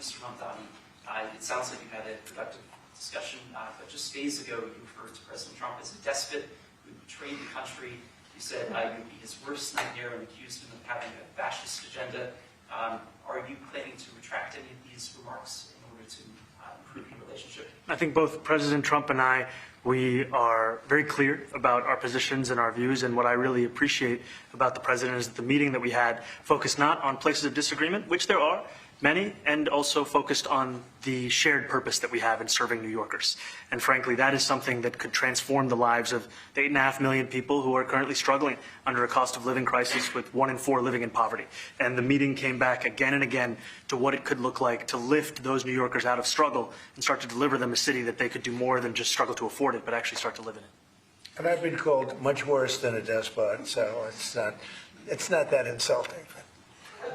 Mr. Mamdani, it sounds like you had a productive discussion, but just days ago you referred to President Trump as a despot who betrayed the country. You said you would be his worst nightmare and accused him of having a fascist agenda. Are you planning to retract any of these remarks in order to improve your relationship? I think both President Trump and I, we are very clear about our positions and our views, and what I really appreciate about the President is that the meeting that we had focused not on places of disagreement, which there are many, and also focused on the shared purpose that we have in serving New Yorkers. And frankly, that is something that could transform the lives of the 8.5 million people who are currently struggling under a cost of living crisis, with 1 in 4 living in poverty. And the meeting came back again and again to what it could look like to lift those New Yorkers out of struggle and start to deliver them a city that they could do more than just struggle to afford it, but actually start to live in it. And I've been called much worse than a despot, so it's not that insulting.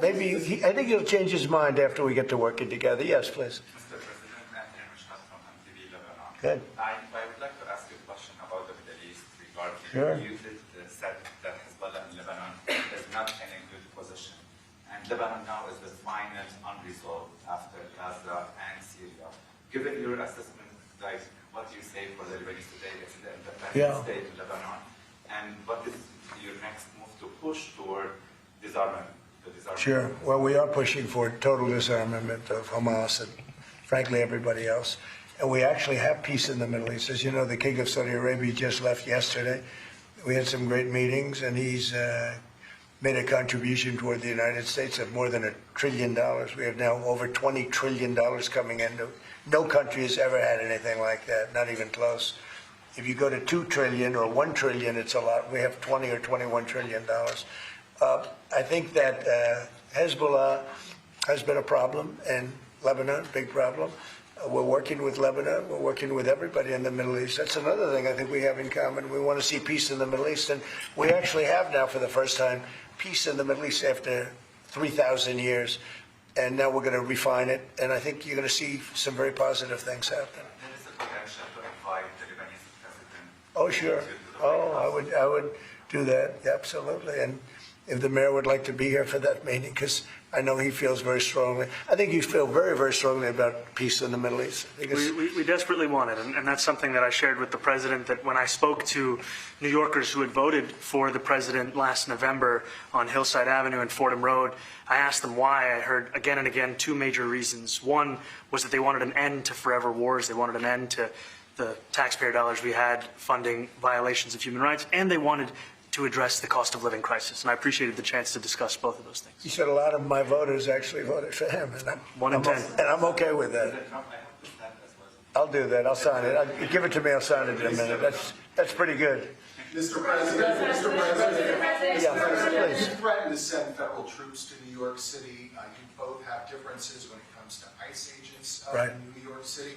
Maybe I think he'll change his mind after we get to working together. Yes, please. Mr. President, from MTV Lebanon. Good. I would like to ask you a question about the Middle East regarding Sure. you said that Hezbollah in Lebanon is not in a good position. And Lebanon now is the final unresolved after Gaza and Syria. Given your assessment, like, what do you say for the Lebanese today? It's the independent state in Lebanon. And what is your next move to push toward disarmament? Sure. Well, we are pushing for total disarmament of Hamas and, frankly, everybody else. And we actually have peace in the Middle East. As you know, the King of Saudi Arabia just left yesterday. We had some great meetings, and he's made a contribution toward the United States of more than $1 trillion. We have now over $20 trillion coming in. No country has ever had anything like that, not even close. If you go to $2 trillion or $1 trillion, it's a lot. We have $20 or $21 trillion. I think that Hezbollah has been a problem in Lebanon, big problem. We're working with Lebanon. We're working with everybody in the Middle East. That's another thing I think we have in common. We want to see peace in the Middle East, and we actually have now, for the first time, peace in the Middle East after 3,000 years. And now we're going to refine it, and I think you're going to see some very positive things happen. There is a potential to invite the Lebanese president. Oh, sure. Oh, I would do that, absolutely. And if the mayor would like to be here for that meeting, because I know he feels very strongly. I think you feel very, very strongly about peace in the Middle East. We desperately want it, and that's something that I shared with the president, that when I spoke to New Yorkers who had voted for the president last November on Hillside Avenue and Fordham Road, I asked them why. I heard again and again 2 major reasons. One was that they wanted an end to forever wars. They wanted an end to the taxpayer dollars we had funding violations of human rights, and they wanted to address the cost of living crisis. And I appreciated the chance to discuss both of those things. He said a lot of my voters actually voted for him, and I'm 1 in 10. And I'm okay with that. I'll do that. I'll sign it. Give it to me. I'll sign it in a minute. That's pretty good. Mr. President, Yeah, please. you threatened to send federal troops to New York City. You both have differences when it comes to ICE agents in New York City.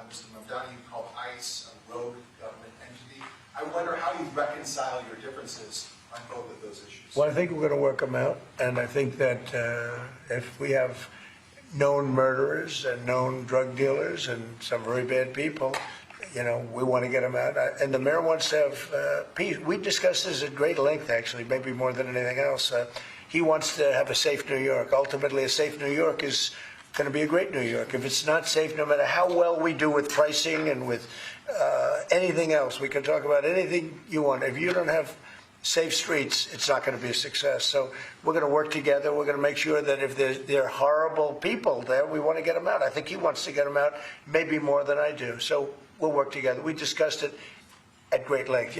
Mr. Mamdani, you called ICE a rogue government entity. I wonder how you reconcile your differences on both of those issues. Well, I think we're going to work them out, and I think that if we have known murderers and known drug dealers and some very bad people, you know, we want to get them out. And the mayor wants to have peace. We discussed this at great length, actually, maybe more than anything else. He wants to have a safe New York. Ultimately, a safe New York is going to be a great New York. If it's not safe, no matter how well we do with pricing and with anything else, we can talk about anything you want. If you don't have safe streets, it's not going to be a success. So we're going to work together. We're going to make sure that if there are horrible people there, we want to get them out. I think he wants to get them out maybe more than I do. So we'll work together. We discussed it at great length. Yes.